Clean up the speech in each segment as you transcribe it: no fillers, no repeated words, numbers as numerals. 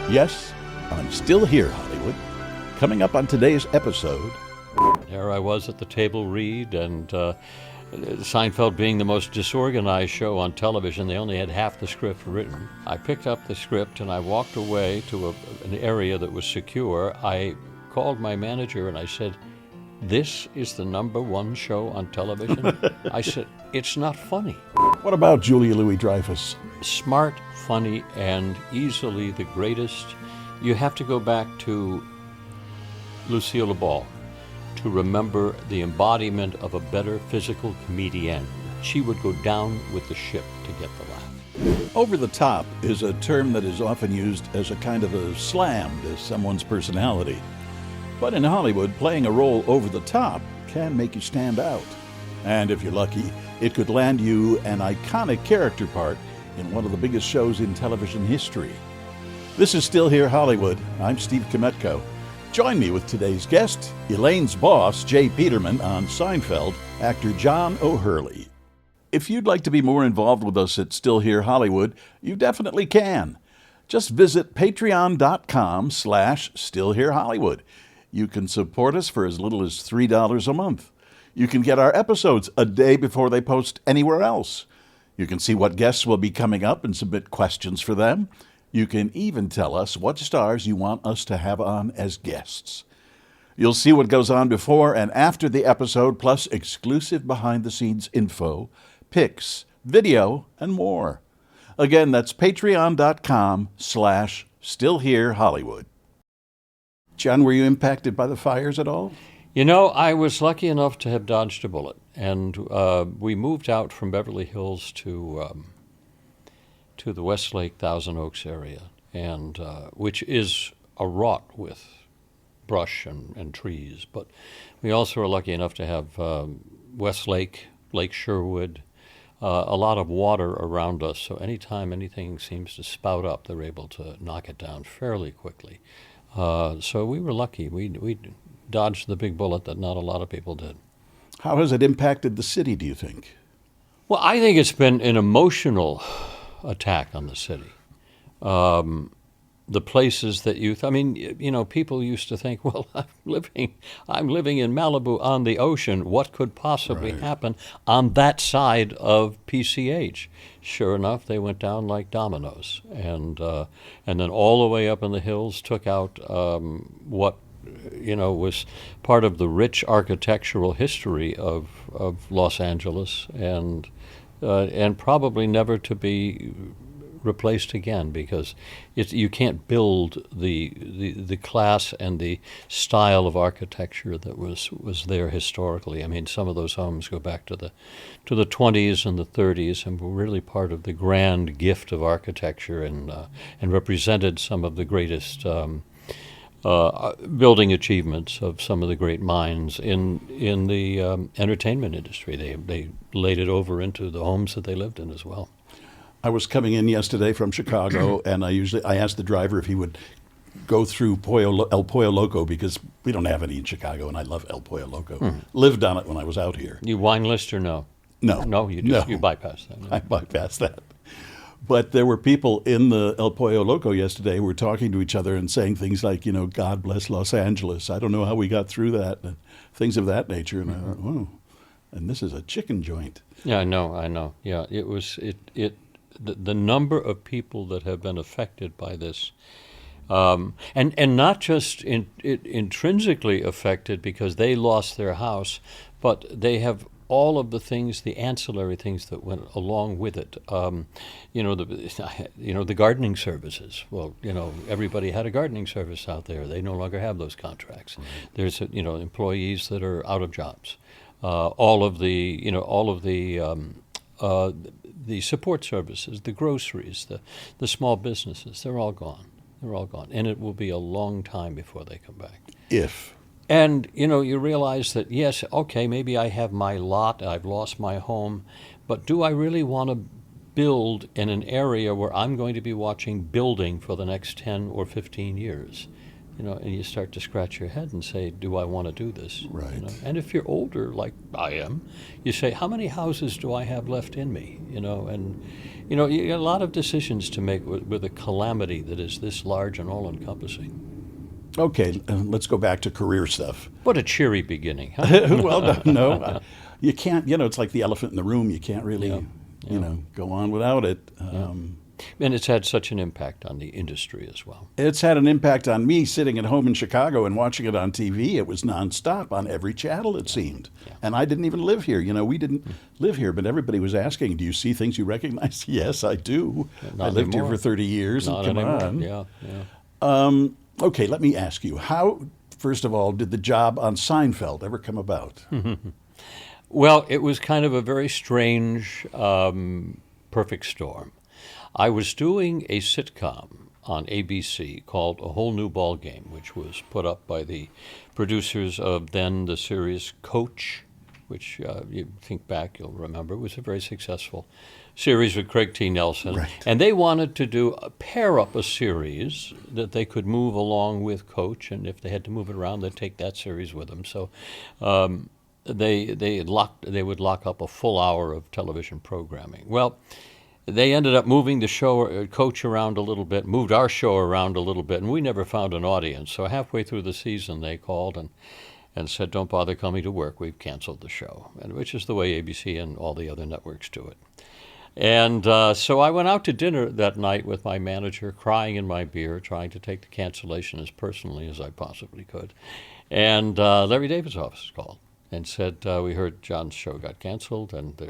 Yes, I'm still here, Hollywood. Coming up on today's episode. There I was at the table read, and Seinfeld being the most disorganized show on television, they only had half the script written. I picked up the script and I walked away to an area that was secure. I called my manager and I said, "This is the #1 show on television?" I said, "It's not funny." What about Julia Louis-Dreyfus? Smart, funny, and easily the greatest. You have to go back to Lucille Ball to remember the embodiment of a better physical comedian. She would go down with the ship to get the laugh. Over the top is a term that is often used as a kind of a slam to someone's personality. But in Hollywood, playing a role over the top can make you stand out. And if you're lucky, it could land you an iconic character part in one of the biggest shows in television history. This is Still Here Hollywood. I'm Steve Kmetko. Join me with today's guest, Elaine's boss, J. Peterman, on Seinfeld, actor John O'Hurley. If you'd like to be more involved with us at Still Here Hollywood, you definitely can. Just visit patreon.com/stillherehollywood. You can support us for as little as $3 a month. You can get our episodes a day before they post anywhere else. You can see what guests will be coming up and submit questions for them. You can even tell us what stars you want us to have on as guests. You'll see what goes on before and after the episode, plus exclusive behind-the-scenes info, pics, video, and more. Again, that's patreon.com/stillherehollywood. John, were you impacted by the fires at all? You know, I was lucky enough to have dodged a bullet, and we moved out from Beverly Hills to the Westlake, Thousand Oaks area, and which is awrought with brush and trees. But we also are lucky enough to have Westlake, Lake Sherwood, a lot of water around us. So anytime anything seems to spout up, they're able to knock it down fairly quickly. So we were lucky. We dodged the big bullet that not a lot of people did. How has it impacted the city, do you think? Well, I think it's been an emotional attack on the city. The places that people used to think, well, I'm living in Malibu on the ocean. What could possibly happen on that side of PCH? Sure enough, they went down like dominoes, and then all the way up in the hills took out what was part of the rich architectural history of Los Angeles, and probably never to be replaced again, because you can't build the class and the style of architecture that was there historically. I mean, some of those homes go back to the 20s and the 30s, and were really part of the grand gift of architecture, and represented some of the greatest building achievements of some of the great minds in the entertainment industry. They laid it over into the homes that they lived in as well. I was coming in yesterday from Chicago, and I asked the driver if he would go through El Pollo Loco, because we don't have any in Chicago, and I love El Pollo Loco. Lived on it when I was out here. You wine list or no? No. No, you bypassed that. No? I bypassed that. But there were people in the El Pollo Loco yesterday who were talking to each other and saying things like, God bless Los Angeles. I don't know how we got through that, and things of that nature. And I thought, oh, and this is a chicken joint. Yeah, I know. Yeah, it was the number of people that have been affected by this, and not just intrinsically affected because they lost their house, but they have all of the things, the ancillary things that went along with it. The gardening services. Well, everybody had a gardening service out there. They no longer have those contracts. There's employees that are out of jobs. All of the support services, the groceries, the small businesses, they're all gone. And it will be a long time before they come back. And, you realize that, yes, okay, maybe I have my lot, I've lost my home, but do I really want to build in an area where I'm going to be watching building for the next 10 or 15 years? and you start to scratch your head and say, do I want to do this? Right. And if you're older, like I am, you say, how many houses do I have left in me? And you got a lot of decisions to make with a calamity that is this large and all-encompassing. Okay, let's go back to career stuff. What a cheery beginning, huh? Well, no, you can't, it's like the elephant in the room. You can't really, go on without it. And it's had such an impact on the industry as well. It's had an impact on me sitting at home in Chicago and watching it on TV. It was nonstop on every channel, it seemed. Yeah. And I didn't even live here. We didn't live here, but everybody was asking, do you see things you recognize? Yes, I do. I lived here for 30 years. Not come anymore. on. Okay, let me ask you, how, first of all, did the job on Seinfeld ever come about? Well, it was kind of a very strange, perfect storm. I was doing a sitcom on ABC called A Whole New Ball Game, which was put up by the producers of then the series Coach, which you think back, you'll remember, it was a very successful series with Craig T. Nelson. Right. And they wanted to pair up a series that they could move along with Coach, and if they had to move it around, they'd take that series with them. So they would lock up a full hour of television programming. Well, they ended up moving the show, Coach around a little bit, moved our show around a little bit, and we never found an audience. So halfway through the season, they called and said, don't bother coming to work, we've canceled the show, and which is the way ABC and all the other networks do it. And so I went out to dinner that night with my manager, crying in my beer, trying to take the cancellation as personally as I possibly could. And Larry David's office called and said, we heard John's show got canceled, and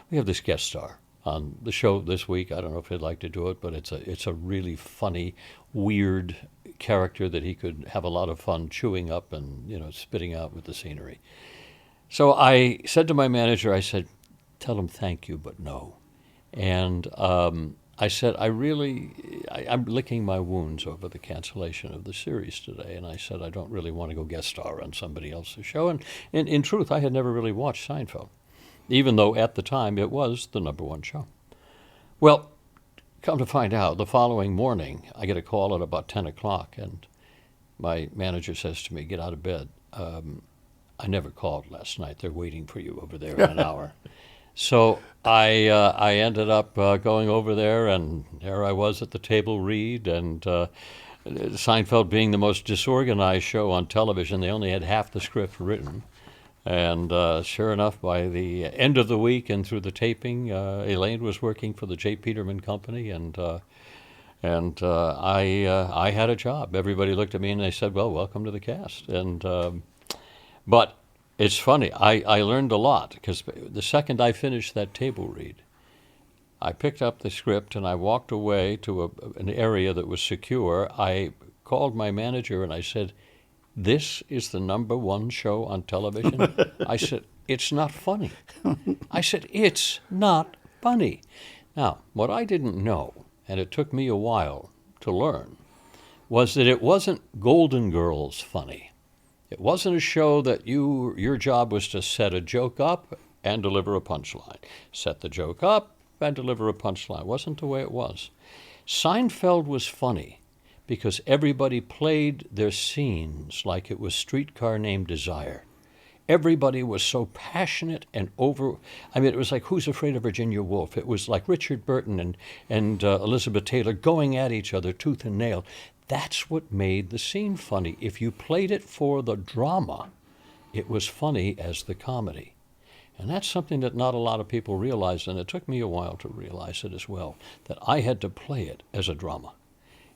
we have this guest star on the show this week. I don't know if he'd like to do it, but it's a really funny, weird character that he could have a lot of fun chewing up and spitting out with the scenery. So I said to my manager, I said, tell him thank you, but no. And I said, I'm licking my wounds over the cancellation of the series today. And I said, I don't really want to go guest star on somebody else's show. And in truth, I had never really watched Seinfeld, even though at the time it was the #1 show. Well, come to find out, the following morning, I get a call at about 10 o'clock, and my manager says to me, get out of bed. I never called last night. They're waiting for you over there in an hour. So I ended up going over there, and there I was at the table read, and Seinfeld being the most disorganized show on television, they only had half the script written. And sure enough, by the end of the week and through the taping, Elaine was working for the J. Peterman Company, and I had a job. Everybody looked at me and they said, well, welcome to the cast. But it's funny. I learned a lot, because the second I finished that table read, I picked up the script and I walked away to an area that was secure. I called my manager and I said, this is the #1 show on television? I said, it's not funny. I said, it's not funny. Now, what I didn't know, and it took me a while to learn, was that it wasn't Golden Girls funny. It wasn't a show that your job was to set a joke up and deliver a punchline. Set the joke up and deliver a punchline. It wasn't the way it was. Seinfeld was funny because everybody played their scenes like it was Streetcar Named Desire. Everybody was so passionate and it was like Who's Afraid of Virginia Woolf? It was like Richard Burton and Elizabeth Taylor going at each other tooth and nail. That's what made the scene funny. If you played it for the drama, it was funny as the comedy. And that's something that not a lot of people realized, and it took me a while to realize it as well, that I had to play it as a drama.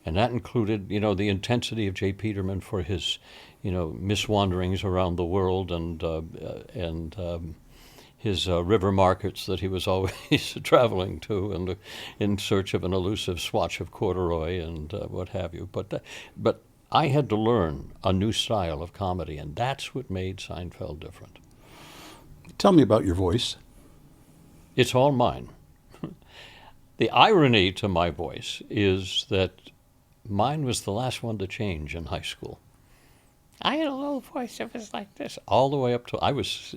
And that included, the intensity of J. Peterman for his, miswanderings around the world and his river markets that he was always traveling to and in search of an elusive swatch of corduroy and what have you. But I had to learn a new style of comedy, and that's what made Seinfeld different. Tell me about your voice. It's all mine. The irony to my voice is that mine was the last one to change in high school. I had a little voice that was like this all the way up to I was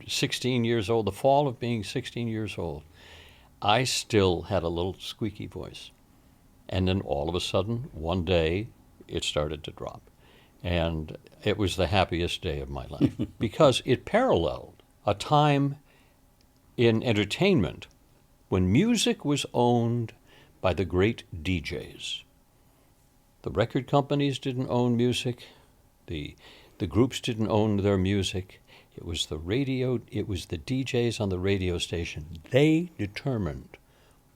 16 years old, the fall of being 16 years old. I still had a little squeaky voice. And then all of a sudden, one day, it started to drop. And it was the happiest day of my life because it paralleled a time in entertainment when music was owned by the great DJs. The record companies didn't own music. The groups didn't own their music. It was the radio, it was the DJs on the radio station. They determined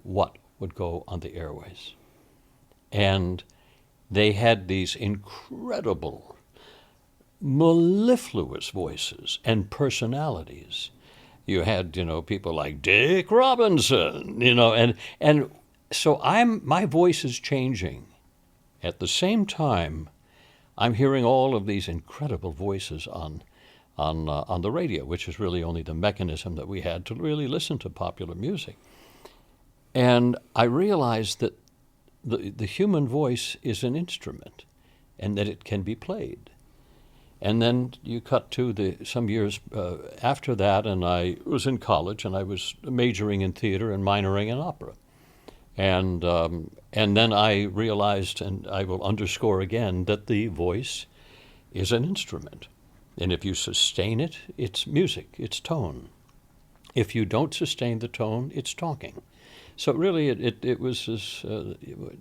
what would go on the airways. And they had these incredible, mellifluous voices and personalities. You had, people like Dick Robinson, and so my voice is changing. At the same time, I'm hearing all of these incredible voices on the radio, which is really only the mechanism that we had to really listen to popular music. And I realized that the human voice is an instrument and that it can be played. And then you cut to some years after that, and I was in college, and I was majoring in theater and minoring in opera. And then I realized, and I will underscore again, that the voice is an instrument. And if you sustain it, it's music, it's tone. If you don't sustain the tone, it's talking. So really, it was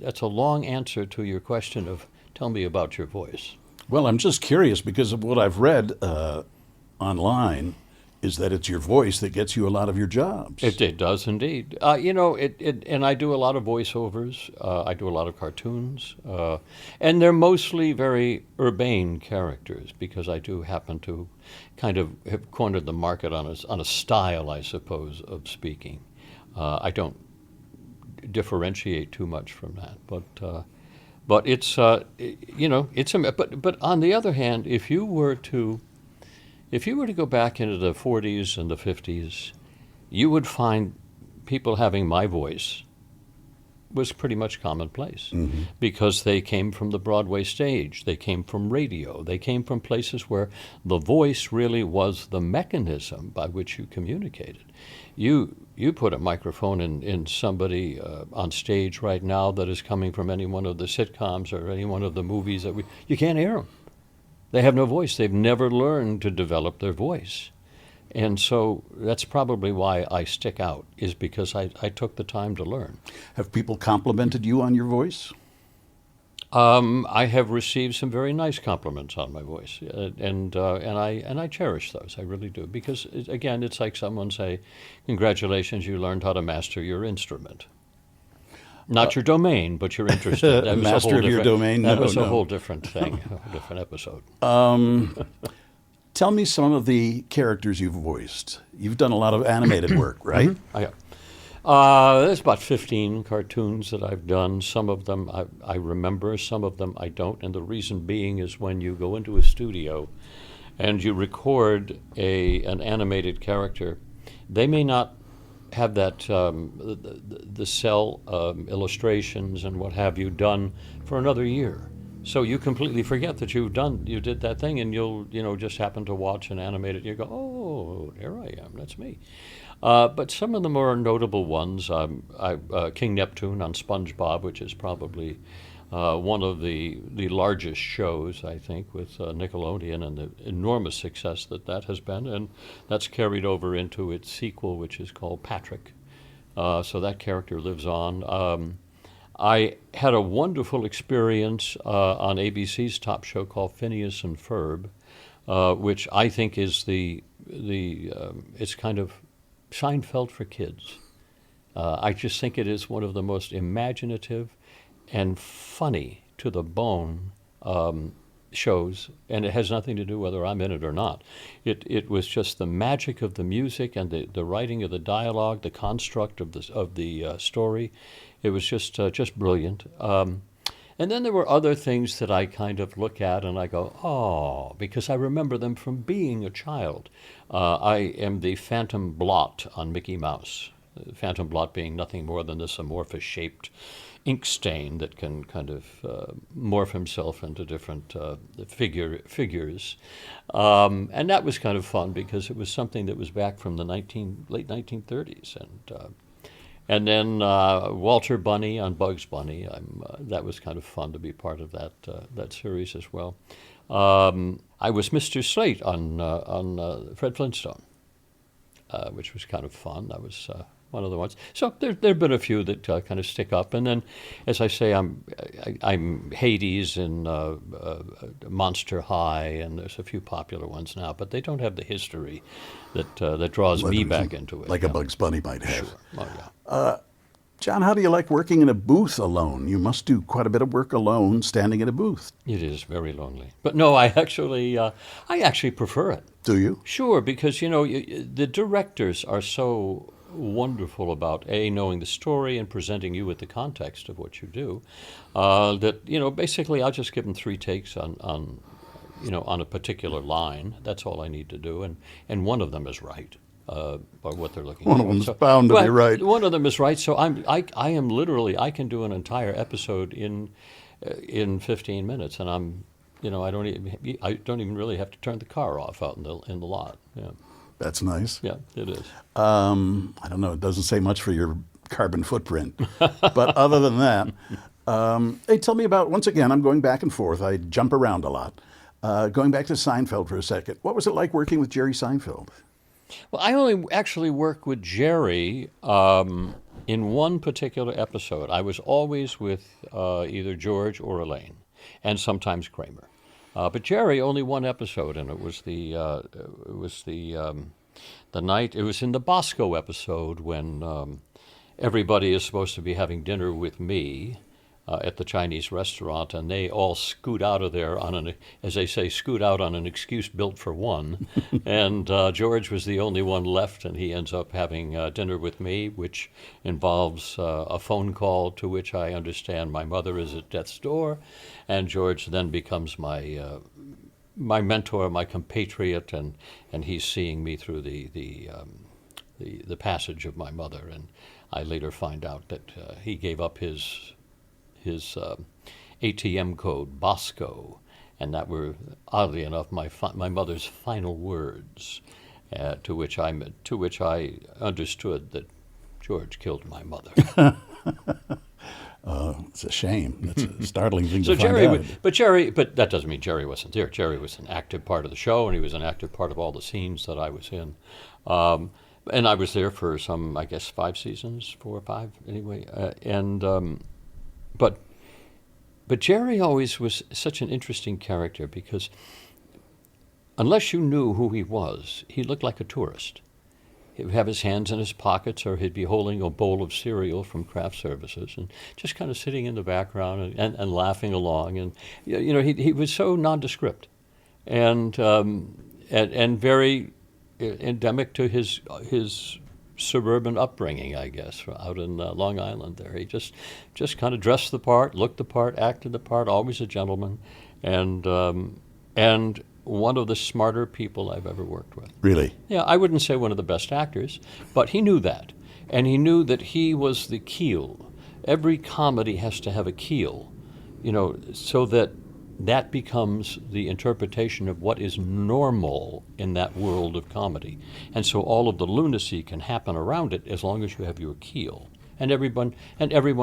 that's a long answer to your question of, tell me about your voice. Well, I'm just curious because of what I've read online is that it's your voice that gets you a lot of your jobs. It does indeed. And I do a lot of voiceovers. I do a lot of cartoons. And they're mostly very urbane characters because I do happen to kind of have cornered the market on a style, I suppose, of speaking. I don't differentiate too much from that, but it's but on the other hand, if you were to go back into the 40s and the 50s, you would find people having my voice was pretty much commonplace because they came from the Broadway stage, they came from radio, they came from places where the voice really was the mechanism by which you communicated. You put a microphone in somebody on stage right now that is coming from any one of the sitcoms or any one of the movies you can't hear them. They have no voice. They've never learned to develop their voice. And so that's probably why I stick out, is because I took the time to learn. Have people complimented you on your voice? I have received some very nice compliments on my voice, and I cherish those. I really do, because again, it's like someone say, "Congratulations, you learned how to master your instrument." Not your domain, but you're interested. That was master of your domain. That was a whole different thing, a whole different episode. Tell me some of the characters you've voiced. You've done a lot of animated work, right? I have. There's about 15 cartoons that I've done. Some of them I remember, some of them I don't. And the reason being is when you go into a studio and you record an animated character, they may not have that the cell illustrations and what have you done for another year. So you completely forget that you did that thing, and you'll just happen to watch and animate it. And you go, oh, there I am. That's me. But some of the more notable ones, King Neptune on SpongeBob, which is probably one of the largest shows, I think, with Nickelodeon and the enormous success that has been, and that's carried over into its sequel, which is called Patrick. So that character lives on. I had a wonderful experience on ABC's top show called Phineas and Ferb, which I think is it's kind of Seinfeld for kids. I just think it is one of the most imaginative and funny to the bone shows, and it has nothing to do whether I'm in it or not. It was just the magic of the music and the writing of the dialogue, the construct of the story. It was just brilliant. And then there were other things that I kind of look at and I go, oh, because I remember them from being a child. I am the phantom blot on Mickey Mouse. Phantom blot being nothing more than this amorphous-shaped ink stain that can kind of morph himself into different figures. And that was kind of fun because it was something that was back from the late 1930s. And then Walter Bunny on Bugs Bunny. That was kind of fun to be part of that series as well. I was Mr. Slate on Fred Flintstone, which was kind of fun. That was one of the ones. So there've been a few that kind of stick up. And then, as I say, I'm Hades in Monster High, and there's a few popular ones now, but they don't have the history that draws me back into it. Like a Bugs Bunny might have. Sure. Oh, yeah. John, how do you like working in a booth alone? You must do quite a bit of work alone, standing in a booth. It is very lonely. But no, I actually prefer it. Do you? Sure, because, the directors are so wonderful about, knowing the story and presenting you with the context of what you do, that, basically I'll just give them 3 takes on a particular line. That's all I need to do, and one of them is right. By what they're looking One for. of them's bound to be right. One of them is right. So I am literally, I can do an entire episode in 15 minutes, and I don't even really have to turn the car off out in the lot. Yeah. That's nice. Yeah, it is. I don't know. It doesn't say much for your carbon footprint, but other than that, hey, tell me about. Once again, I'm going back and forth. I jump around a lot. Going back to Seinfeld for a second. What was it like working with Jerry Seinfeld? Well, I only actually worked with Jerry in one particular episode. I was always with either George or Elaine, and sometimes Kramer. But Jerry only one episode, and it was the night. It was in the Bosco episode when everybody is supposed to be having dinner with me at the Chinese restaurant, and they all scoot out of there as they say, scoot out on an excuse built for one. And George was the only one left, and he ends up having dinner with me, which involves a phone call to which I understand my mother is at death's door, and George then becomes my mentor, my compatriot, and he's seeing me through the passage of my mother. And I later find out that he gave up his ATM code, Bosco, and that were, oddly enough, my mother's final words, to which I understood that George killed my mother. It's a shame. That's a startling thing to find out. But that doesn't mean Jerry wasn't there. Jerry was an active part of the show, and he was an active part of all the scenes that I was in. And I was there for some, I guess, 5 seasons, 4 or 5, anyway. But Jerry always was such an interesting character because unless you knew who he was, he looked like a tourist. He would have his hands in his pockets, or he'd be holding a bowl of cereal from craft services and just kind of sitting in the background and laughing along. And he was so nondescript and very endemic to his suburban upbringing, I guess, out in Long Island there. He just kind of dressed the part, looked the part, acted the part, always a gentleman, and one of the smarter people I've ever worked with. Really? Yeah, I wouldn't say one of the best actors, but he knew that. And he knew that he was the keel. Every comedy has to have a keel, so that becomes the interpretation of what is normal in that world of comedy. And so all of the lunacy can happen around it as long as you have your keel. And everyone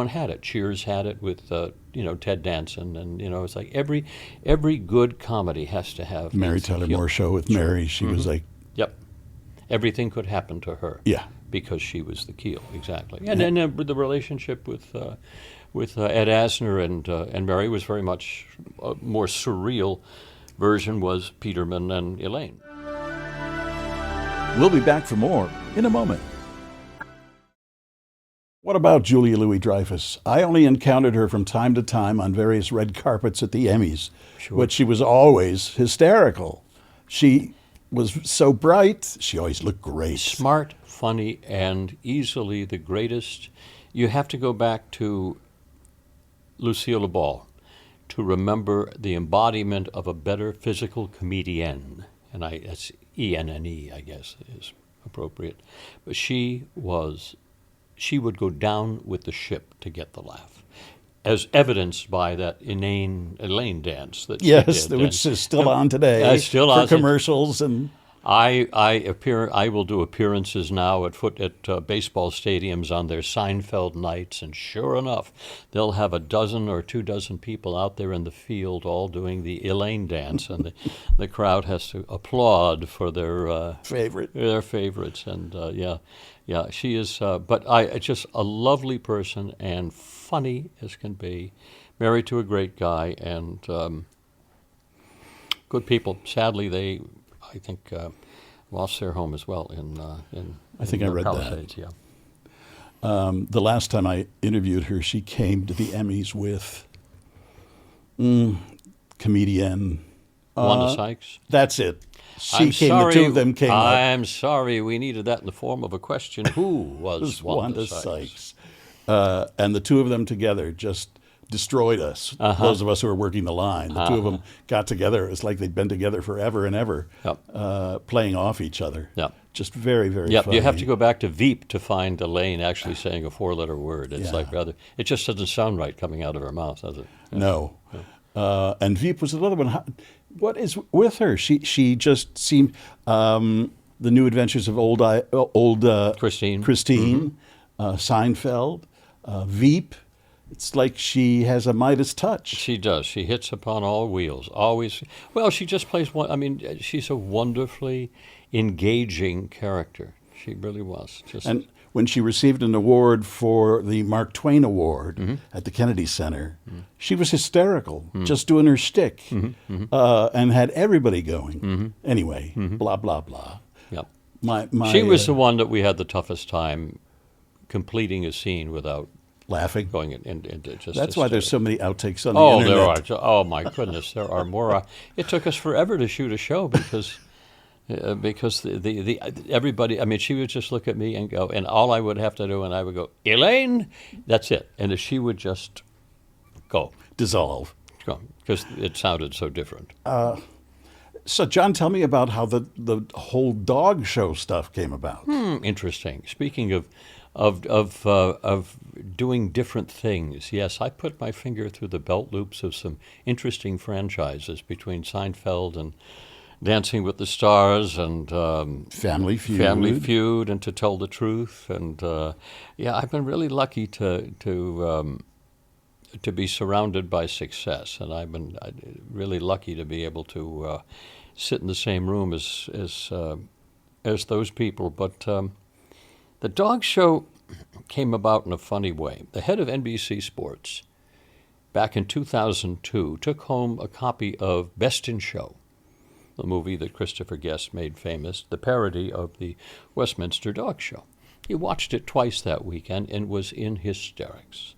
had it. Cheers had it with Ted Danson, and it's like every good comedy has to have Mary Tyler Moore Show with Mary. She was like, yep, everything could happen to her. Yeah, because she was the keel, exactly. And then the relationship with Ed Asner and Mary was very much a more surreal version was Peterman and Elaine. We'll be back for more in a moment. What about Julia Louis-Dreyfus? I only encountered her from time to time on various red carpets at the Emmys, sure. But she was always hysterical. She was so bright. She always looked great. Smart, funny, and easily the greatest. You have to go back to Lucille Ball to remember the embodiment of a better physical comedienne. And that's E-N-N-E, I guess, is appropriate. But she would go down with the ship to get the laugh, as evidenced by that inane Elaine dance that yes, she did. Which is still on today still for on commercials and I will do appearances now at baseball stadiums on their Seinfeld nights, and sure enough, they'll have a dozen or 24 people out there in the field all doing the Elaine dance, and the crowd has to applaud for their favorites. And she is. But just a lovely person and funny as can be, married to a great guy, and good people. Sadly, I think lost their home as well in I think I read Palisades, that. Yeah. The last time I interviewed her, she came to the Emmys with comedian Wanda Sykes. That's it. I'm sorry, the two of them came up. I'm sorry, we needed that in the form of a question. Who was Wanda Sykes? And the two of them together just destroyed us, those of us who were working the line. The two of them got together. It was like they'd been together forever and ever, playing off each other. Yep. Just very, very funny. You have to go back to Veep to find Elaine actually saying a 4-letter word. It's it just doesn't sound right coming out of her mouth, does it? No. And Veep was another one. What is with her? She just seemed, the New Adventures of old Christine. Seinfeld, Veep. It's like she has a Midas touch. She does. She hits upon all wheels. Always. Well, she just plays one. I mean, she's a wonderfully engaging character. She really was. And when she received an award for the Mark Twain Award at the Kennedy Center, she was hysterical, just doing her shtick, and had everybody going. Anyway, blah, blah, blah. Yep. She was the one that we had the toughest time completing a scene without laughing. Going into just. That's why there's so many outtakes on the internet. There are. Oh my goodness, there are more. It took us forever to shoot a show because the everybody. I mean, she would just look at me and go, and all I would have to do, and I would go, Elaine, that's it, and she would just go dissolve, because it sounded so different. So, John, tell me about how the whole dog show stuff came about. Interesting. Speaking of doing different things. Yes, I put my finger through the belt loops of some interesting franchises between Seinfeld and Dancing with the Stars and Family Feud, and To Tell the Truth. And I've been really lucky to be surrounded by success, and I've been really lucky to be able to sit in the same room as those people. But the dog show came about in a funny way. The head of NBC Sports, back in 2002, took home a copy of Best in Show, the movie that Christopher Guest made famous, the parody of the Westminster Dog Show. He watched it twice that weekend and was in hysterics.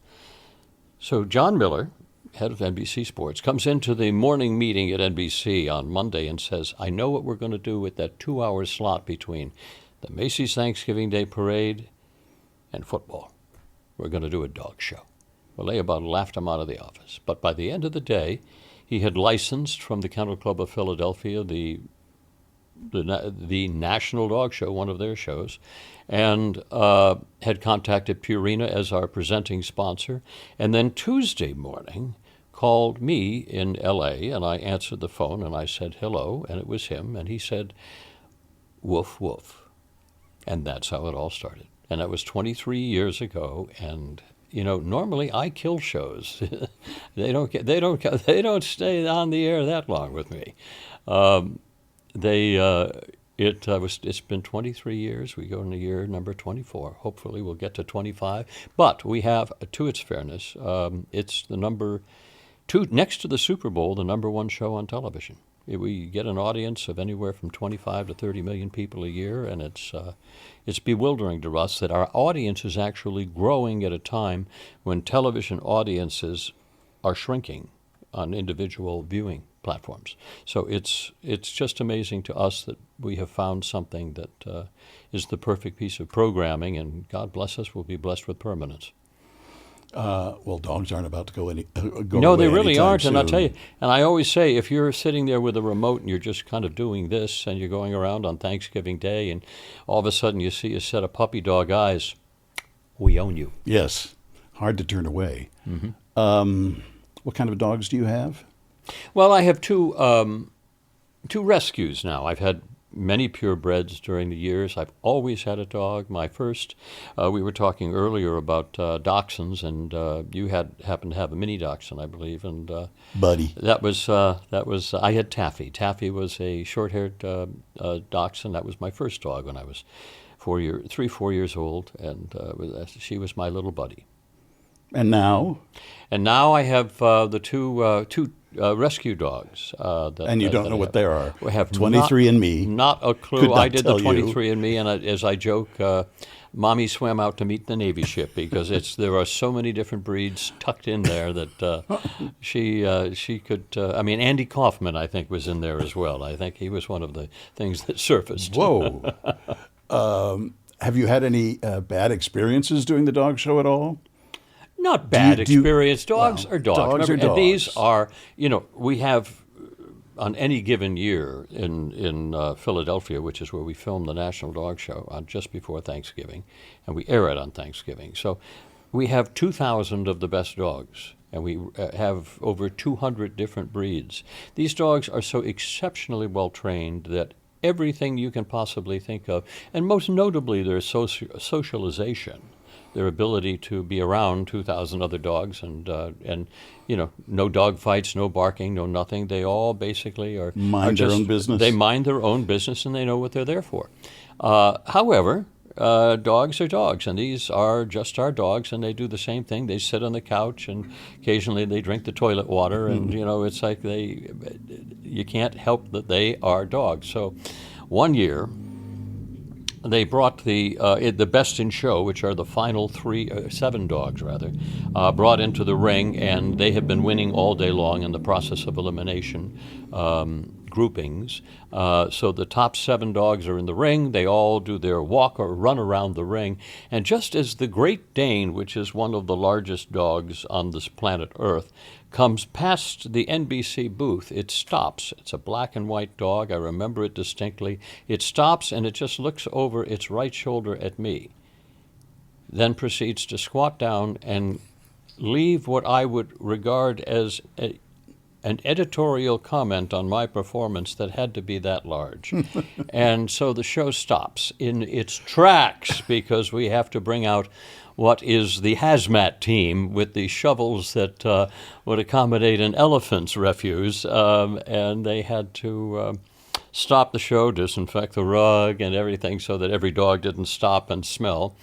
So John Miller, head of NBC Sports, comes into the morning meeting at NBC on Monday and says, I know what we're going to do with that 2-hour slot between the Macy's Thanksgiving Day Parade and football. We're going to do a dog show. Well, they about laughed him out of the office. But by the end of the day, he had licensed from the Kennel Club of Philadelphia the National Dog Show, one of their shows, and had contacted Purina as our presenting sponsor. And then Tuesday morning called me in L.A., and I answered the phone, and I said hello, and it was him. And he said, woof, woof. And that's how it all started. And that was 23 years ago. And normally I kill shows. They don't stay on the air that long with me. It's been 23 years. We go into year number 24. Hopefully we'll get to 25. But we have, to its fairness, it's the number 2 next to the Super Bowl, the number 1 show on television. We get an audience of anywhere from 25 to 30 million people a year, and it's bewildering to us that our audience is actually growing at a time when television audiences are shrinking on individual viewing platforms. So it's just amazing to us that we have found something that is the perfect piece of programming, and God bless us, we'll be blessed with permanence. Well, dogs aren't about to go No, they away really aren't. soon. And I'll tell you, and I always say, if you're sitting there with a remote and you're just kind of doing this, and you're going around on Thanksgiving Day, and all of a sudden you see a set of puppy dog eyes, we own you. Yes, hard to turn away. What kind of dogs do you have? Well, I have two rescues now. I've had many purebreds during the years. I've always had a dog. My first, we were talking earlier about dachshunds, and you happened to have a mini dachshund, I believe, and Buddy. that was I had Taffy. Taffy was a short-haired dachshund. That was my first dog when I was 4 years old, and she was my little buddy. And now? And now I have the two rescue dogs. And you don't know what they are. We have 23andMe. Not a clue. Could not I did the tell you. 23andMe, and as I joke, Mommy swam out to meet the Navy ship because there are so many different breeds tucked in there that she could. Andy Kaufman, I think, was in there as well. I think he was one of the things that surfaced. Whoa. Have you had any bad experiences doing the dog show at all? Not bad experience. Dogs well, are dogs. Dogs Remember, are dogs. And these are, we have on any given year in Philadelphia, which is where we film the National Dog Show, just before Thanksgiving, and we air it on Thanksgiving. So we have 2,000 of the best dogs, and we have over 200 different breeds. These dogs are so exceptionally well trained that everything you can possibly think of, and most notably their socialization, their ability to be around 2,000 other dogs, and no dog fights, no barking, no nothing. They all basically mind their own business. They mind their own business, and they know what they're there for. However, dogs are dogs, and these are just our dogs, and they do the same thing. They sit on the couch, and occasionally they drink the toilet water, and it's like you can't help that they are dogs. So, one year, they brought the best in show, which are the final 7 dogs rather, brought into the ring, and they have been winning all day long in the process of elimination groupings. So the top 7 dogs are in the ring. They all do their walk or run around the ring. And just as the Great Dane, which is one of the largest dogs on this planet Earth, comes past the NBC booth, it stops. It's a black and white dog. I remember it distinctly. It stops, and it just looks over its right shoulder at me, then proceeds to squat down and leave what I would regard as an editorial comment on my performance that had to be that large. And so the show stops in its tracks because we have to bring out what is the hazmat team with the shovels that would accommodate an elephant's refuse, and they had to stop the show, disinfect the rug and everything so that every dog didn't stop and smell,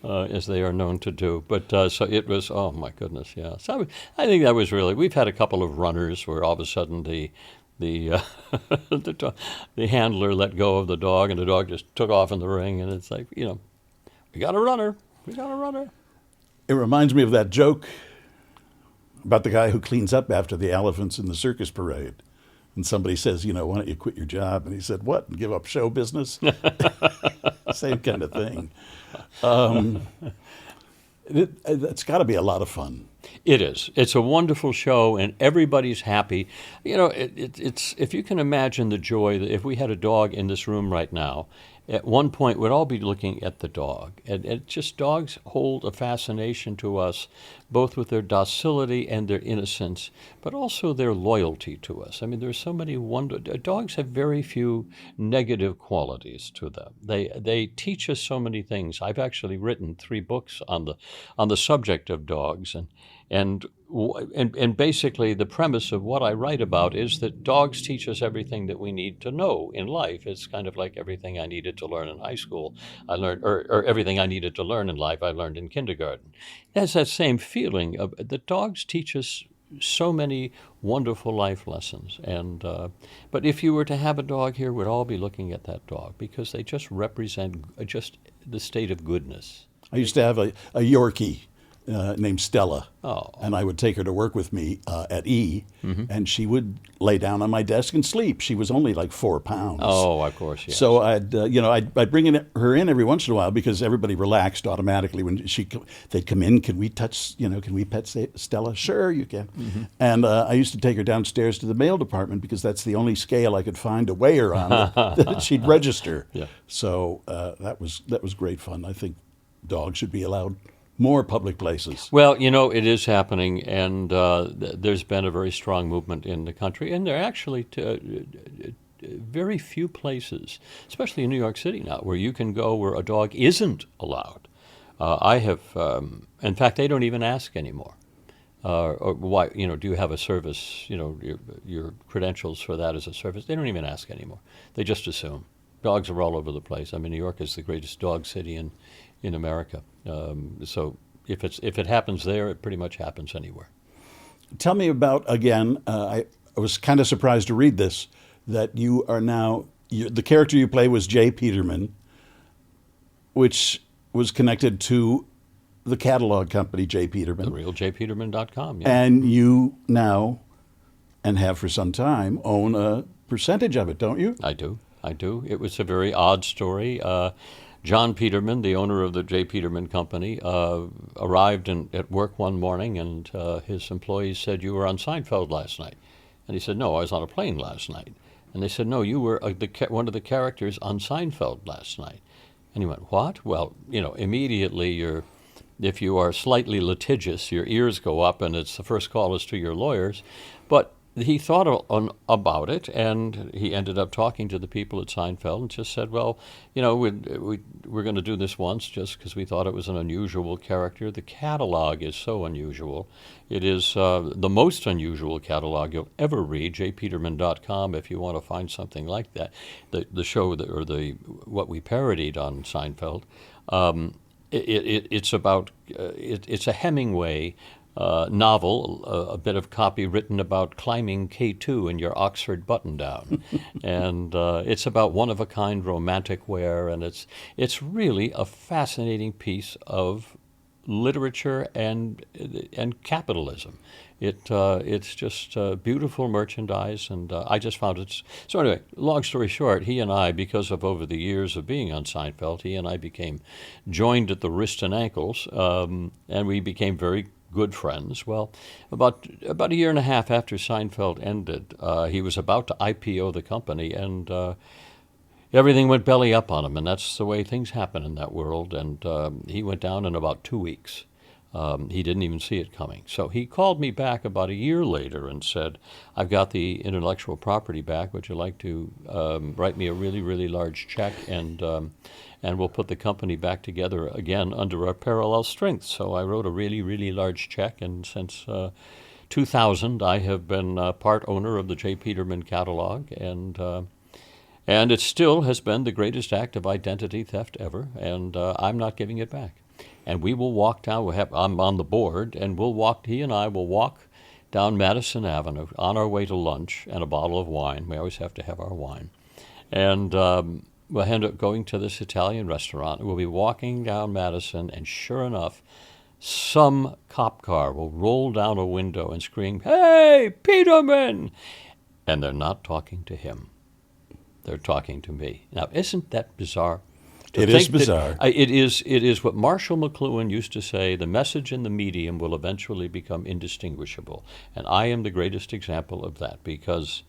as they are known to do. But so it was, oh my goodness, yeah. So I think that was really, we've had a couple of runners where all of a sudden the handler let go of the dog and the dog just took off in the ring, and it's like, we got a runner. We got a runner. It reminds me of that joke about the guy who cleans up after the elephants in the circus parade. And somebody says, why don't you quit your job? And he said, what, and give up show business? Same kind of thing. It's got to be a lot of fun. It is. It's a wonderful show, and everybody's happy. It's if you can imagine the joy that if we had a dog in this room right now, at one point we'd all be looking at the dog. And just dogs hold a fascination to us, both with their docility and their innocence, but also their loyalty to us. I mean, there's so many dogs have very few negative qualities to them. They teach us so many things. I've actually written 3 books on the subject of dogs, and basically the premise of what I write about is that dogs teach us everything that we need to know in life. It's kind of like everything I needed to learn in high school, I learned, or everything I needed to learn in life, I learned in kindergarten. It has that same feeling of the dogs teach us so many wonderful life lessons. And but if you were to have a dog here, we'd all be looking at that dog because they just represent just the state of goodness. I used to have a Yorkie named Stella, Oh. and I would take her to work with me at E, and she would lay down on my desk and sleep. She was only like 4 pounds. Oh, of course, yes. So I'd bring her in every once in a while because everybody relaxed automatically when they'd come in. Can we touch? Can we pet Stella? Sure, you can. And I used to take her downstairs to the mail department because that's the only scale I could find to weigh her on that she'd register. Yeah. So that was great fun. I think dogs should be allowed more public places. Well, it is happening, and there's been a very strong movement in the country, and they're actually very few places, especially in New York City now, where you can go where a dog isn't allowed. I have, in fact, they don't even ask anymore. Or why, do you have a service, your credentials for that as a service? They don't even ask anymore. They just assume. Dogs are all over the place. I mean, New York is the greatest dog city in America. So if it happens there, it pretty much happens anywhere. Tell me about, again, I was kind of surprised to read this, that you are now, the character you play was J. Peterman, which was connected to the catalog company, J. Peterman. The real jpeterman.com, yeah. And you now, and have for some time, own a percentage of it, don't you? I do. It was a very odd story. John Peterman, the owner of the J. Peterman Company, arrived at work one morning, and his employees said, "You were on Seinfeld last night." And he said, "No, I was on a plane last night." And they said, "No, you were one of the characters on Seinfeld last night." And he went, "What?" Well, immediately if you are slightly litigious, your ears go up, and it's the first call is to your lawyers. But he thought about it, and he ended up talking to the people at Seinfeld and just said, "Well, we're going to do this once just because we thought it was an unusual character. The catalog is so unusual. It is the most unusual catalog you'll ever read, jpeterman.com, if you want to find something like that." The show what we parodied on Seinfeld, it's about it's a Hemingway novel, a bit of copy written about climbing K2 in your Oxford button-down. And it's about one-of-a-kind romantic wear, and it's really a fascinating piece of literature and capitalism. It's just beautiful merchandise, and I just found it. So anyway, long story short, he and I, because of over the years of being on Seinfeld, he and I became joined at the wrist and ankles, and we became very good friends. Well, about a year and a half after Seinfeld ended, he was about to IPO the company, and everything went belly up on him, and that's the way things happen in that world. And he went down in about 2 weeks. He didn't even see it coming. So he called me back about a year later and said, "I've got the intellectual property back. Would you like to write me a really, really large check, and we'll put the company back together again under our parallel strengths?" So I wrote a really, really large check, and since 2000, I have been part owner of the J. Peterman catalog, and it still has been the greatest act of identity theft ever, and I'm not giving it back. And we will walk down, I'm on the board, and he and I will walk down Madison Avenue on our way to lunch and a bottle of wine. We always have to have our wine. And we'll end up going to this Italian restaurant. We'll be walking down Madison, and sure enough, some cop car will roll down a window and scream, "Hey, Peterman!" And they're not talking to him. They're talking to me. Now, isn't that bizarre? It is bizarre. It is what Marshall McLuhan used to say: the message and the medium will eventually become indistinguishable. And I am the greatest example of that, because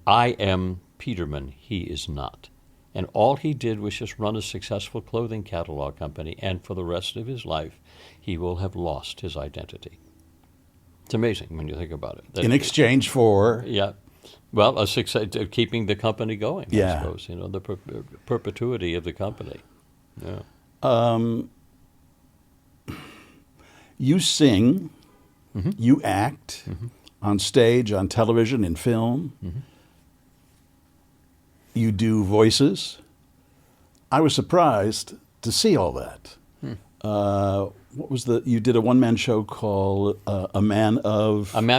I am Peterman, he is not. And all he did was just run a successful clothing catalog company, and for the rest of his life, he will have lost his identity. It's amazing when you think about it. In exchange for... Yeah. Well, a success, keeping the company going, yeah. I suppose, the perpetuity of the company. Yeah. You sing, mm-hmm. you act mm-hmm. on stage, on television, in film. Mm-hmm. You do voices. I was surprised to see all that. You did a one-man show called A Man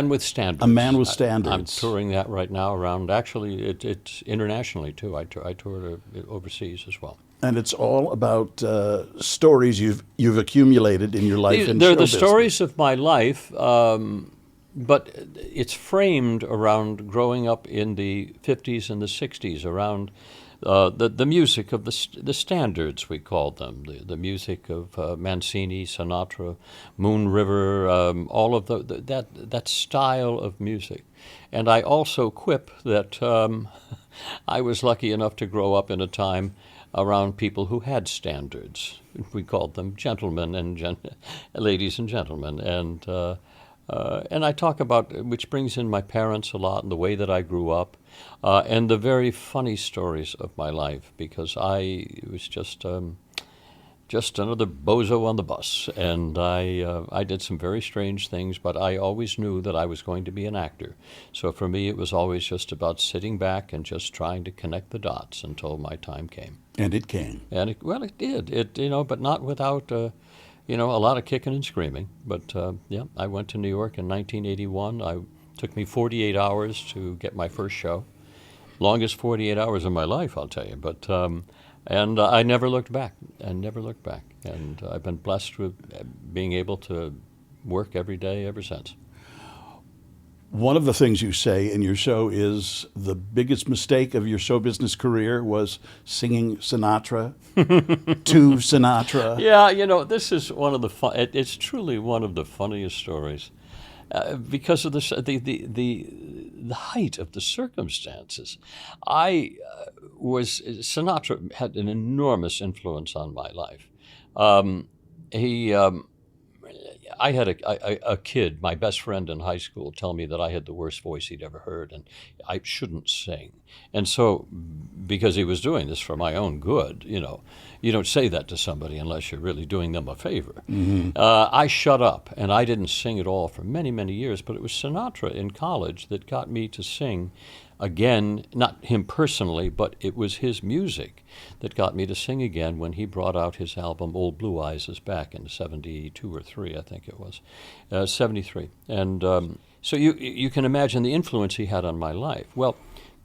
with Standards. A Man with Standards. I'm touring that right now around, actually, it's internationally, too. I toured overseas as well. And it's all about stories you've accumulated in your life in show They're the business. Stories of my life, but it's framed around growing up in the 50s and the 60s, around the music of the standards, we called them, the music of Mancini, Sinatra, Moon River, all of that style of music. And I also quip that I was lucky enough to grow up in a time around people who had standards. We called them gentlemen and ladies and gentlemen. And And I talk about, which brings in my parents a lot and the way that I grew up, and the very funny stories of my life, because I was just another bozo on the bus, and I did some very strange things, but I always knew that I was going to be an actor. So for me, it was always just about sitting back and just trying to connect the dots until my time came. And it came. And it did. But not without a lot of kicking and screaming. But I went to New York in 1981. It took me 48 hours to get my first show. Longest 48 hours of my life, I'll tell you. But and I never looked back. And I've been blessed with being able to work every day ever since. One of the things you say in your show is the biggest mistake of your show business career was singing Sinatra to Sinatra. Yeah, this is one of the it's truly one of the funniest stories. Because of the height of the circumstances. Sinatra had an enormous influence on my life. I had a kid, my best friend in high school, tell me that I had the worst voice he'd ever heard, and I shouldn't sing. And so, because he was doing this for my own good, you don't say that to somebody unless you're really doing them a favor. Mm-hmm. I shut up, and I didn't sing at all for many, many years, but it was Sinatra in college that got me to sing again, not him personally, but it was his music that got me to sing again when he brought out his album Old Blue Eyes Is Back in 72 or 3, I think it was, 73. And so you can imagine the influence he had on my life. Well,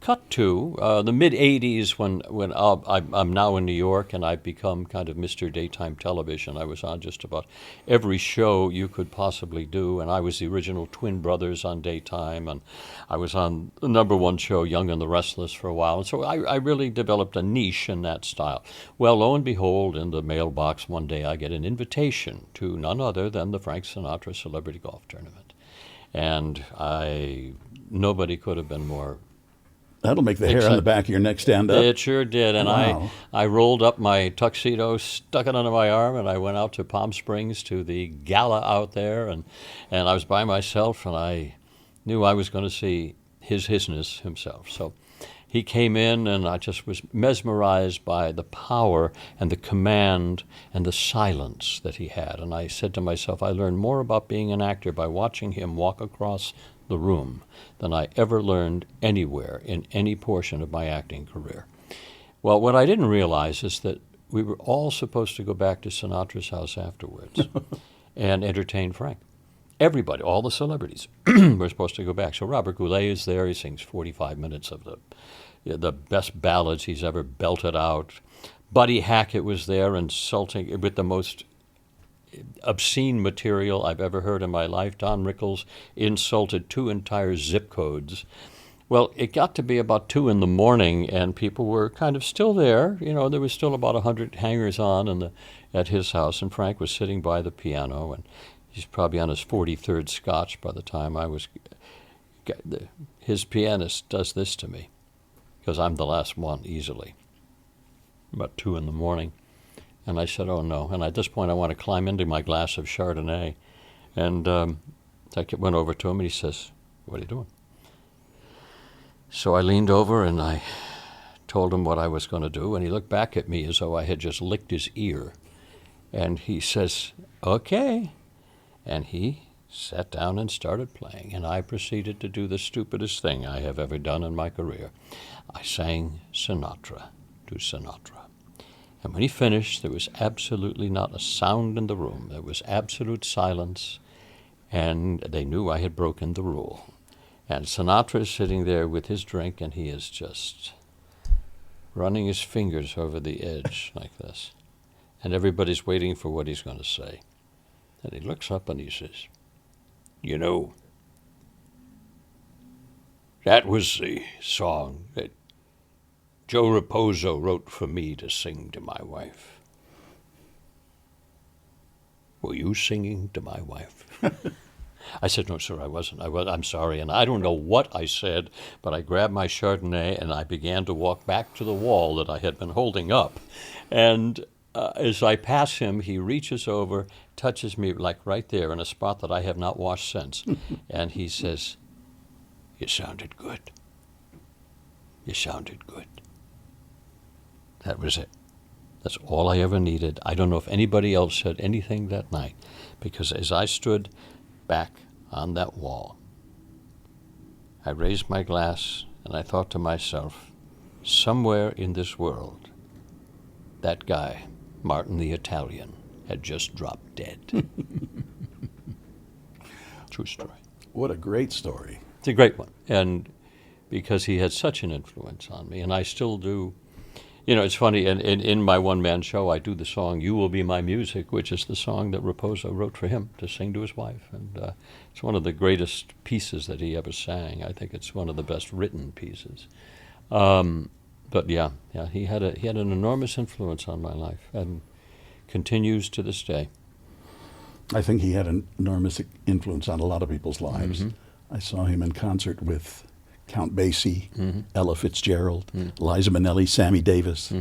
cut to the mid-'80s when I'm now in New York and I've become kind of Mr. Daytime Television. I was on just about every show you could possibly do, and I was the original Twin Brothers on daytime, and I was on the #1 show, Young and the Restless, for a while. And so I really developed a niche in that style. Well, lo and behold, in the mailbox one day I get an invitation to none other than the Frank Sinatra Celebrity Golf Tournament. And nobody could have been more... That'll make the hair on the back of your neck stand up. It sure did. And wow. I rolled up my tuxedo, stuck it under my arm, and I went out to Palm Springs to the gala out there. And I was by myself, and I knew I was going to see His Highness himself. So he came in, and I just was mesmerized by the power and the command and the silence that he had. And I said to myself, I learned more about being an actor by watching him walk across the room than I ever learned anywhere in any portion of my acting career. Well, what I didn't realize is that we were all supposed to go back to Sinatra's house afterwards and entertain Frank. Everybody, all the celebrities, were supposed to go back. So Robert Goulet is there. He sings 45 minutes of the best ballads he's ever belted out. Buddy Hackett was there, insulting with the most obscene material I've ever heard in my life. Don Rickles insulted 2 entire zip codes. Well, it got to be about 2 in the morning, and people were kind of still there. There was still about 100 hangers-on at his house, and Frank was sitting by the piano, and he's probably on his 43rd scotch by the time I was... His pianist does this to me, because I'm the last one, easily. About 2 in the morning. And I said, oh, no. And at this point, I want to climb into my glass of Chardonnay. And I went over to him, and he says, what are you doing? So I leaned over, and I told him what I was going to do. And he looked back at me as though I had just licked his ear. And he says, okay. And he sat down and started playing. And I proceeded to do the stupidest thing I have ever done in my career. I sang Sinatra to Sinatra. And when he finished, there was absolutely not a sound in the room. There was absolute silence, and they knew I had broken the rule. And Sinatra is sitting there with his drink, and he is just running his fingers over the edge like this. And everybody's waiting for what he's going to say. And he looks up and he says, that was the song that Joe Raposo wrote for me to sing to my wife. Were you singing to my wife? I said, no, sir, I wasn't. I'm sorry. And I don't know what I said, but I grabbed my Chardonnay and I began to walk back to the wall that I had been holding up. And as I pass him, he reaches over, touches me like right there in a spot that I have not washed since, and he says, "You sounded good. You sounded good." That was it. That's all I ever needed. I don't know if anybody else said anything that night, because as I stood back on that wall, I raised my glass and I thought to myself, somewhere in this world, that guy, Martin the Italian, had just dropped dead. True story. What a great story. It's a great one. And because he had such an influence on me, and I still do. You know, it's funny, in my one-man show, I do the song "You Will Be My Music," which is the song that Raposo wrote for him to sing to his wife. And it's one of the greatest pieces that he ever sang. I think it's one of the best written pieces. But yeah, he had an enormous influence on my life and continues to this day. I think he had an enormous influence on a lot of people's lives. Mm-hmm. I saw him in concert with Count Basie, Ella Fitzgerald, Liza Minnelli, Sammy Davis.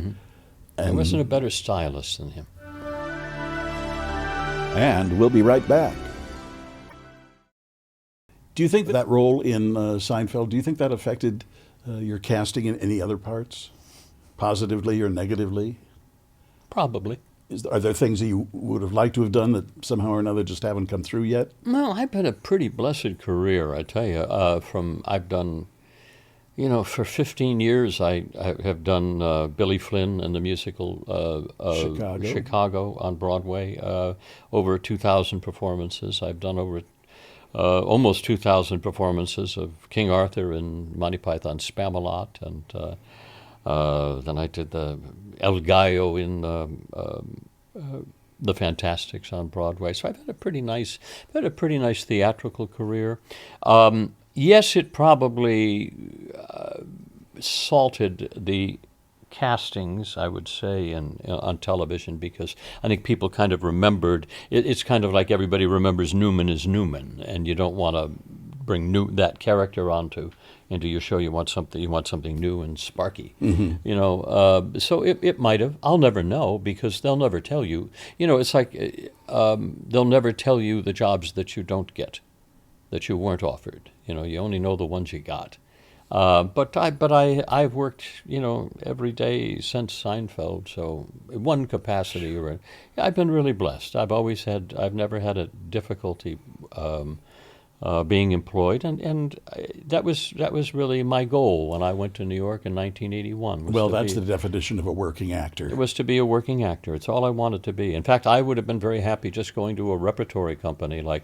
There wasn't a better stylist than him. And we'll be right back. Do you think that role in Seinfeld, do you think that affected your casting in any other parts, positively or negatively? Probably. Are there things that you would have liked to have done that somehow or another just haven't come through yet? No, I've had a pretty blessed career, I tell you. I've done, for 15 years I have done Billy Flynn and the musical Chicago on Broadway, over 2,000 performances. I've done over almost 2,000 performances of King Arthur and Monty Python's Spamalot, and then I did the El Gallo in the Fantastics on Broadway. So I've had a pretty nice theatrical career. Yes, it probably salted the castings, I would say, on television, because I think people kind of remembered. It's kind of like everybody remembers Newman as Newman, and you don't want to bring that character into your show. You want something new and sparky. So it might have. I'll never know, because they'll never tell you. It's like they'll never tell you the jobs that you don't get, that you weren't offered. You only know the ones you got. But I've worked, every day since Seinfeld. So in one capacity or I've been really blessed. I've never had a difficulty being employed, and that was really my goal when I went to New York in 1981. Well, that's the definition of a working actor. It was to be a working actor. It's all I wanted to be. In fact, I would have been very happy just going to a repertory company like,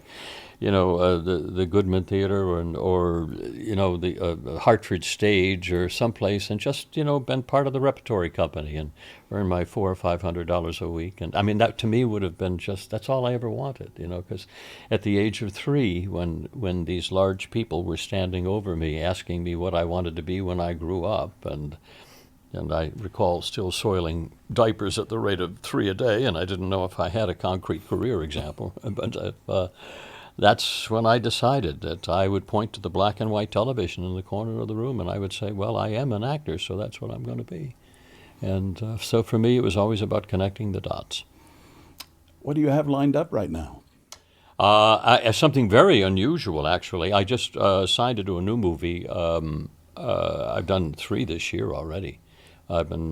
the Goodman Theater or the Hartford Stage or someplace, and just been part of the repertory company and earn my $400 or $500 a week. And I mean, that to me would have been that's all I ever wanted. Because at the age of 3, when these large people were standing over me asking me what I wanted to be when I grew up, and I recall still soiling diapers at the rate of 3 a day, and I didn't know if I had a concrete career example. But that's when I decided that I would point to the black and white television in the corner of the room, and I would say, well, I am an actor, so that's what I'm going to be. And so for me, it was always about connecting the dots. What do you have lined up right now? Something very unusual, actually. I just signed to do a new movie. I've done 3 this year already. I've been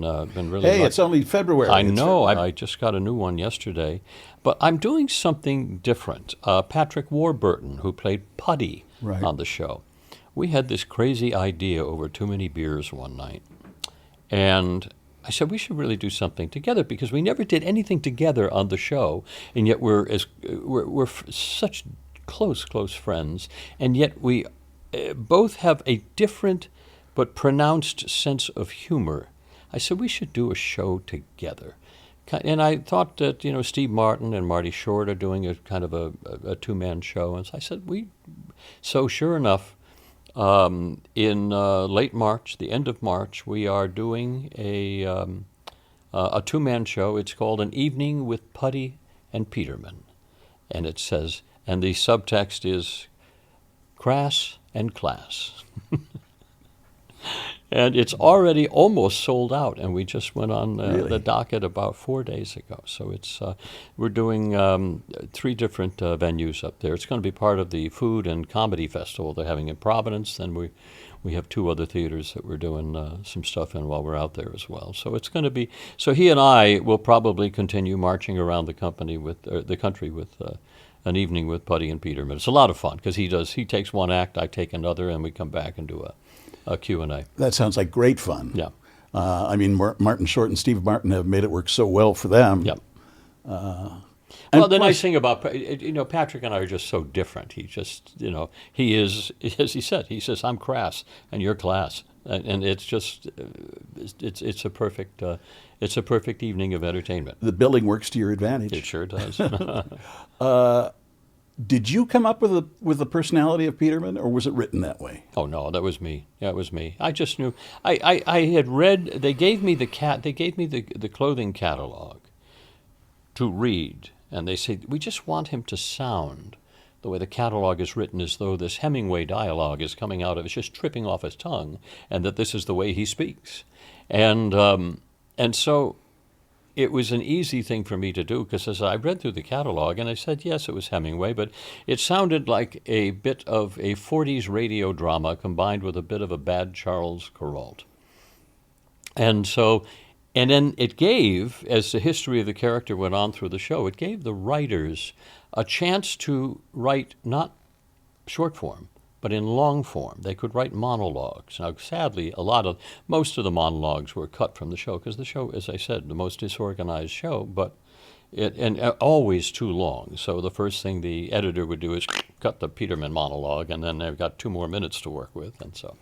really. Hey, it's only February. I know. I just got a new one yesterday, but I'm doing something different. Patrick Warburton, who played Putty on the show, we had this crazy idea over too many beers one night, and I said we should really do something together, because we never did anything together on the show, and yet we're such close friends, and yet we both have a different but pronounced sense of humor. I said we should do a show together. And I thought that, Steve Martin and Marty Short are doing a kind of a two-man show. And so I said, so sure enough, in late March, the end of March, we are doing a two-man show. It's called An Evening with Putty and Peterman. And it says, and the subtext is crass and class. And it's already almost sold out, and we just went on Really? the docket about 4 days ago. So it's we're doing 3 different venues up there. It's going to be part of the food and comedy festival they're having in Providence. Then we have 2 other theaters that we're doing some stuff in while we're out there as well. So it's going to be. So he and I will probably continue marching around the country with an evening with Putty and Peterman. It's a lot of fun because he takes one act, I take another, and we come back and do a Q&A. That sounds like great fun. Yeah. I mean, Martin Short and Steve Martin have made it work so well for them. Yeah. And The nice thing about, Patrick and I are just so different. He just, he is, as he says, I'm crass and you're class. And it's just, it's a perfect evening of entertainment. The billing works to your advantage. It sure does. Did you come up with the personality of Peterman, or was it written that way? Oh no, that was me. That was me. I just knew. I had read. They gave me the clothing catalog to read, and they said we just want him to sound the way the catalog is written, as though this Hemingway dialogue is coming out of, it's just tripping off his tongue, and that this is the way he speaks, and so. It was an easy thing for me to do because as I read through the catalog, and I said, yes, it was Hemingway, but it sounded like a bit of a 40s radio drama combined with a bit of a bad Charles Kuralt. And then it gave, as the history of the character went on through the show, it gave the writers a chance to write not short form, but in long form. They could write monologues. Now, sadly, most of the monologues were cut from the show because the show, as I said, the most disorganized show, but always too long. So the first thing the editor would do is cut the Peterman monologue, and then they've got 2 more minutes to work with, and so.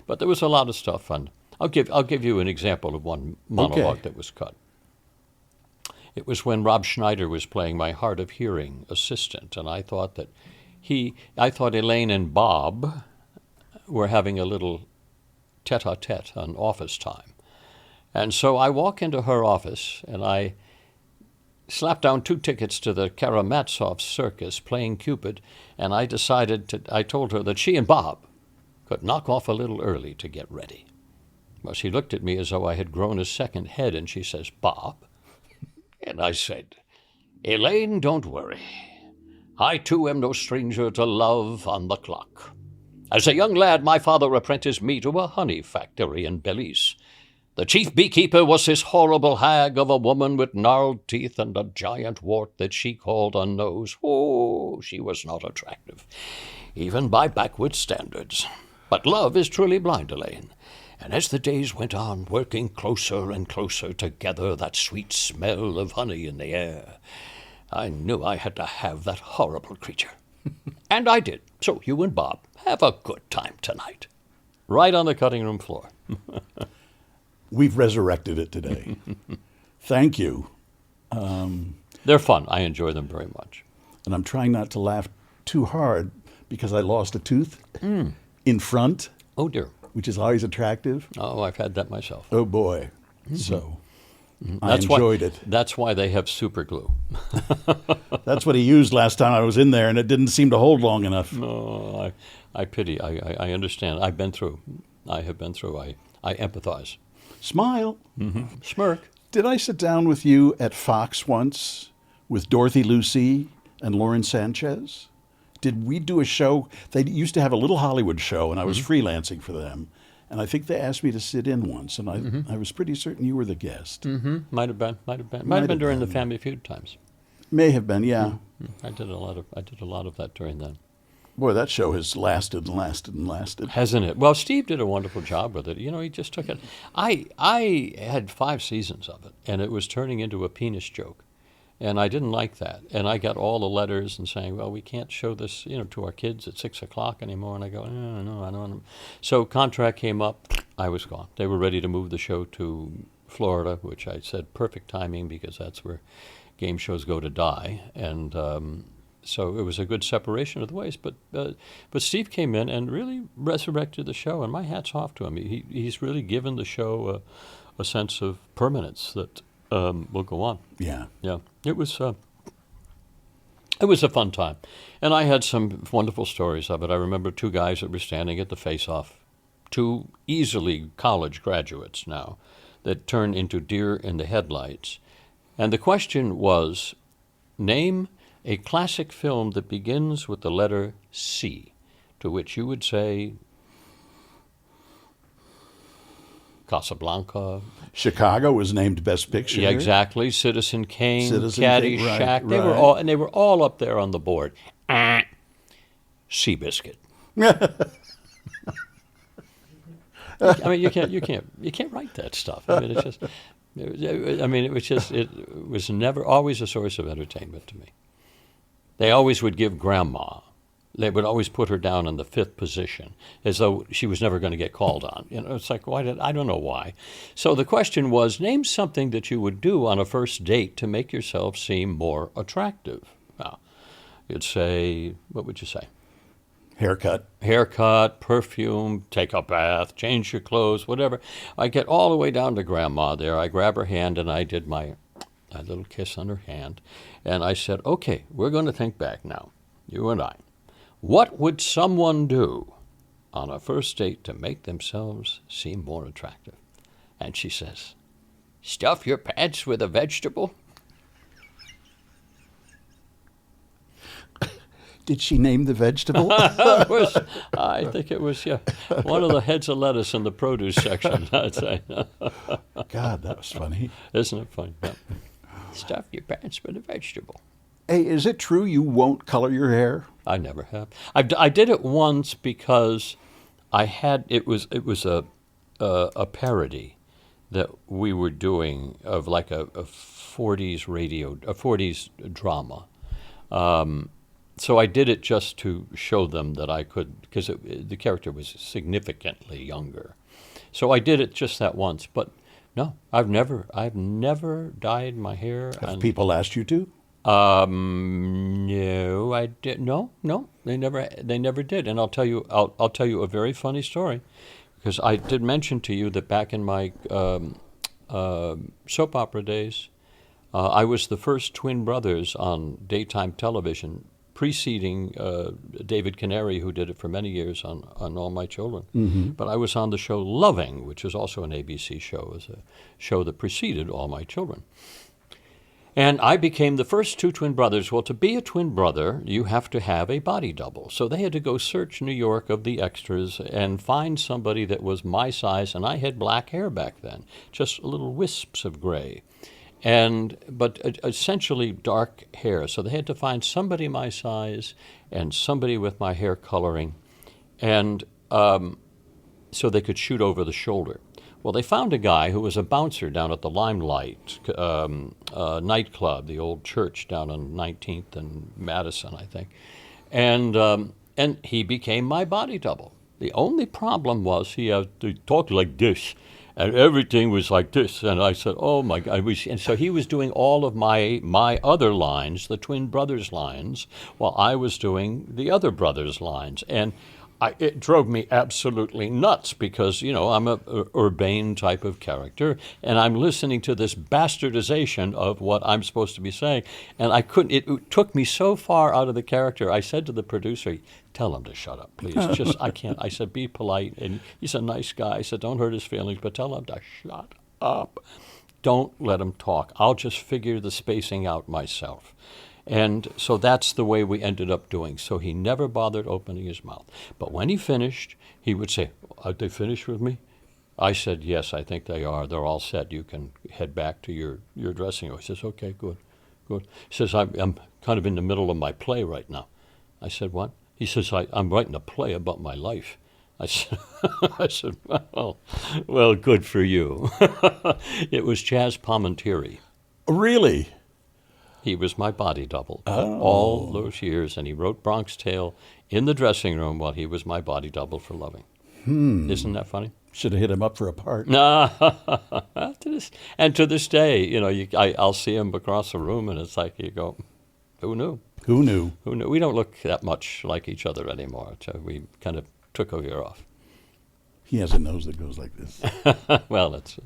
But there was a lot of stuff, and I'll give you an example of one monologue that was cut. It was when Rob Schneider was playing my hard of hearing assistant, and I thought that I thought Elaine and Bob were having a little tete-a-tete on office time. And so I walk into her office and I slapped down 2 tickets to the Karamazov circus playing Cupid, and I told her that she and Bob could knock off a little early to get ready. Well, she looked at me as though I had grown a second head, and she says, Bob? And I said, Elaine, don't worry. I, too, am no stranger to love on the clock. As a young lad, my father apprenticed me to a honey factory in Belize. The chief beekeeper was this horrible hag of a woman with gnarled teeth and a giant wart that she called a nose. Oh, she was not attractive, even by backward standards. But love is truly blind, Elaine. And as the days went on, working closer and closer together, that sweet smell of honey in the air, I knew I had to have that horrible creature. And I did. So you and Bob have a good time tonight. Right on the cutting room floor. We've resurrected it today. Thank you. They're fun. I enjoy them very much. And I'm trying not to laugh too hard because I lost a tooth in front. Oh, dear. Which is always attractive. Oh, I've had that myself. Oh, boy. So I enjoyed it. That's why they have super glue. That's what he used last time I was in there, and it didn't seem to hold long enough. No, I pity. I understand. I've been through. I have been through. I empathize. Smile. Mm-hmm. Smirk. Did I sit down with you at Fox once with Dorothy Lucy and Lauren Sanchez? Did we do a show? They used to have a Little Hollywood show, and I was freelancing for them. And I think they asked me to sit in once, and I was pretty certain you were the guest. Mm-hmm. Might have been during the Family Feud times. May have been, yeah. Mm-hmm. I did a lot of that during then. Boy, that show has lasted and lasted and lasted. Hasn't it? Well, Steve did a wonderful job with it. He just took it. I had 5 seasons of it, and it was turning into a penis joke. And I didn't like that. And I got all the letters and saying, well, we can't show this, to our kids at 6 o'clock anymore. And I go, no, I don't. So contract came up. I was gone. They were ready to move the show to Florida, which I said perfect timing because that's where game shows go to die. And so it was a good separation of the ways. But Steve came in and really resurrected the show. And my hat's off to him. He's really given the show a sense of permanence that will go on. Yeah. Yeah. It was a fun time. And I had some wonderful stories of it. I remember 2 guys that were standing at the face-off two easily college graduates now that turn into deer in the headlights. And the question was, name a classic film that begins with the letter C, to which you would say Casablanca. Chicago was named Best Picture. Yeah, exactly. Citizen Kane, Citizen Caddyshack. Kane, right, They were all up there on the board. Seabiscuit. I mean, you can't write that stuff. I mean, it was never always a source of entertainment to me. They always would give Grandma. They would always put her down in the 5th position, as though she was never going to get called on. It's like, I don't know why. So the question was, name something that you would do on a first date to make yourself seem more attractive. Now, you'd say, what would you say? Haircut, perfume, take a bath, change your clothes, whatever. I get all the way down to Grandma there. I grab her hand and I did my little kiss on her hand. And I said, okay, we're going to think back now, you and I. What would someone do on a first date to make themselves seem more attractive? And she says, stuff your pants with a vegetable. Did she name the vegetable? I think it was, one of the heads of lettuce in the produce section, I'd say. God, that was funny. Isn't it funny? Yeah. Stuff your pants with a vegetable. Hey, is it true you won't color your hair? I never have. I did it once because it was a parody that we were doing of like a 40s drama. So I did it just to show them that I could, because the character was significantly younger. So I did it just that once. But no, I've never dyed my hair. Have people asked you to? No, I did. No, they never did. And I'll tell you a very funny story, because I did mention to you that back in my soap opera days, I was the first twin brothers on daytime television, preceding David Canary, who did it for many years on All My Children. Mm-hmm. But I was on the show Loving, which is also an ABC show, it was a show that preceded All My Children. And I became the first two twin brothers. Well, to be a twin brother, you have to have a body double. So they had to go search New York of the extras and find somebody that was my size, and I had black hair back then, just little wisps of gray, but essentially dark hair. So they had to find somebody my size and somebody with my hair coloring, and so they could shoot over the shoulder. Well, they found a guy who was a bouncer down at the Limelight nightclub, the old church down on 19th and Madison, I think. And he became my body double. The only problem was he talked like this, and everything was like this. And I said, oh, my God. And so he was doing all of my other lines, the twin brothers lines, while I was doing the other brothers lines. And it drove me absolutely nuts because, I'm a urbane type of character, and I'm listening to this bastardization of what I'm supposed to be saying, and I couldn't. It took me so far out of the character. I said to the producer, tell him to shut up, please. I can't. I said, be polite, and he's a nice guy. I said, don't hurt his feelings, but tell him to shut up. Don't let him talk. I'll just figure the spacing out myself. And so that's the way we ended up doing. So he never bothered opening his mouth. But when he finished, he would say, are they finished with me? I said, yes, I think they are. They're all set. You can head back to your dressing room. He says, okay, good. He says, I'm kind of in the middle of my play right now. I said, what? He says, I'm writing a play about my life. I said, well, good for you. It was Chaz Palminteri. Really? He was my body double all those years, and he wrote Bronx Tale in the dressing room while he was my body double for Loving. Isn't that funny? Should have hit him up for a part. And to this day, I'll see him across the room, and it's like you go, who knew? Who knew? We don't look that much like each other anymore. So we kind of took a year off. He has a nose that goes like this. Well, that's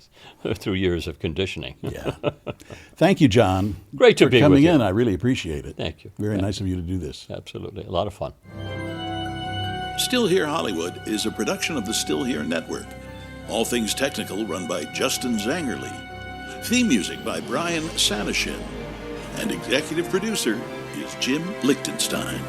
through years of conditioning. Yeah. Thank you, John. Great to be with you. For coming in. I really appreciate it. Thank you. Very nice of you to do this. Absolutely. A lot of fun. Still Here Hollywood is a production of the Still Here Network. All things technical run by Justin Zangerle. Theme music by Brian Sanishin. And executive producer is Jim Lichtenstein.